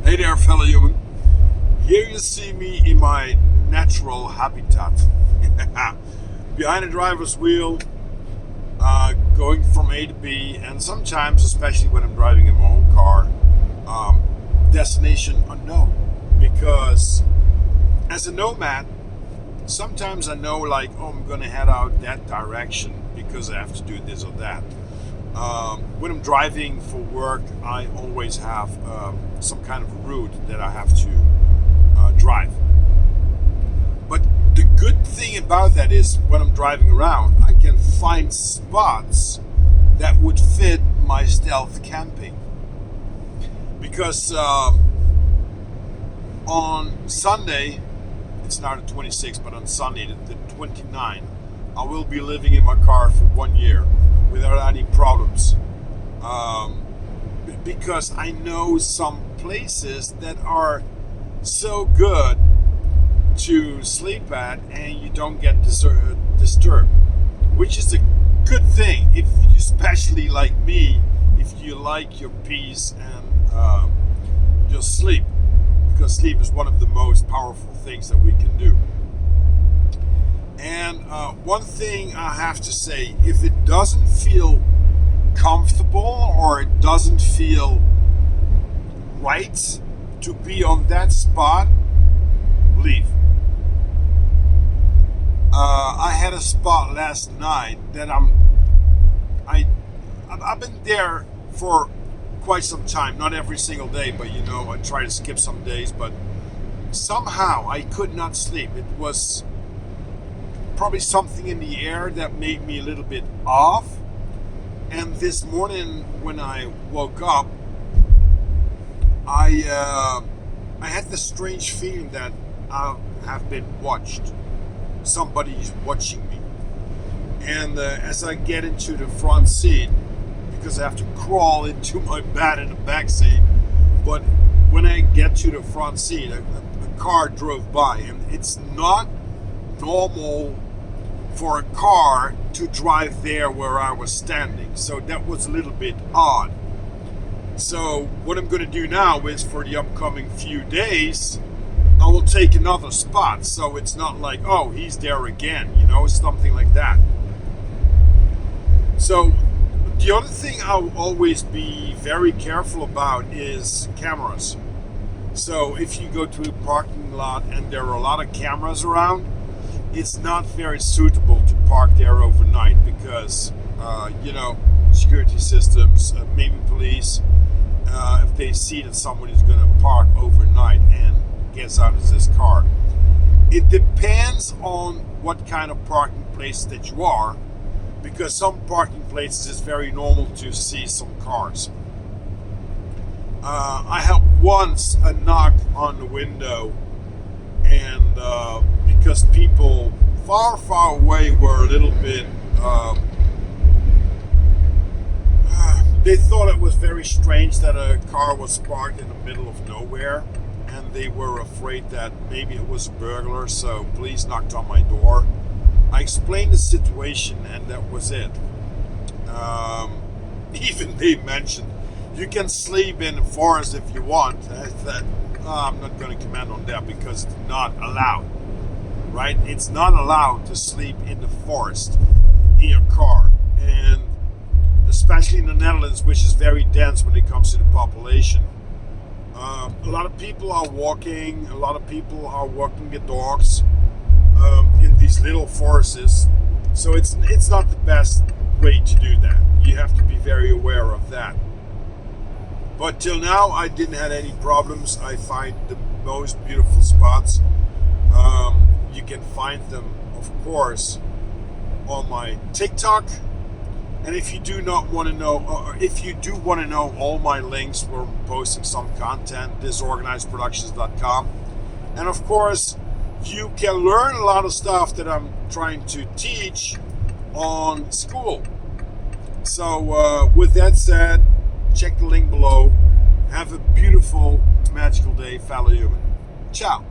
Hey there, fellow human. Here you see me in my natural habitat. Behind the driver's wheel, going from A to B, and sometimes, especially when I'm driving in my own car, destination unknown. Because as a nomad, sometimes I know like, oh, I'm gonna head out that direction because I have to do this or that. When I'm driving for work, I always have some kind of route that I have to drive. But the good thing about that is when I'm driving around, I can find spots that would fit my stealth camping. Because on Sunday, it's now the 26th, but on Sunday, the 29th, I will be living in my car for 1 year without any problems. Because I know some places that are so good to sleep at and you don't get disturbed, which is a good thing, if especially like me, if you like your peace and your sleep, because sleep is one of the most powerful things that we can do. And one thing I have to say, if it doesn't feel comfortable or it doesn't feel right to be on that spot, leave. I had a spot last night that I've been there for quite some time, not every single day, but you know, I try to skip some days, but somehow I could not sleep. It was probably something in the air that made me a little bit off. And this morning when I woke up, I had this strange feeling that I have been watched. Somebody is watching me. And as I get into the front seat, because I have to crawl into my bed in the back seat, but when I get to the front seat, a car drove by, and it's not normal for a car to drive there where I was standing. So that was a little bit odd. So what I'm going to do now is, for the upcoming few days, I will take another spot. So it's not like, oh, he's there again, you know, something like that. So the other thing I'll always be very careful about is cameras. So if you go to a parking lot and there are a lot of cameras around, it's not very suitable to park there overnight because, you know, security systems, maybe police, if they see that someone is going to park overnight and gets out of this car. It depends on what kind of parking place that you are, because some parking places is very normal to see some cars. I had once a knock on the window, and because people far away were a little bit, they thought it was very strange that a car was parked in the middle of nowhere, and they were afraid that maybe it was a burglar, so police knocked on my door. I explained the situation, and that was it. Even they mentioned you can sleep in the forest if you want. I said, I'm not going to comment on that because it's not allowed, right? It's not allowed to sleep in the forest in your car, and especially in the Netherlands, which is very dense when it comes to the population. A lot of people are walking, a lot of people are walking their dogs in these little forests, so it's not the best way to do that. You have to be very aware of that. But till now, I didn't have any problems. I find the most beautiful spots. You can find them, of course, on my TikTok. And if you do not want to know, or if you do want to know all my links, we're posting some content, disorganizedproductions.com. And of course, you can learn a lot of stuff that I'm trying to teach on school. So with that said, check the link below. Have a beautiful, magical day, fellow human. Ciao.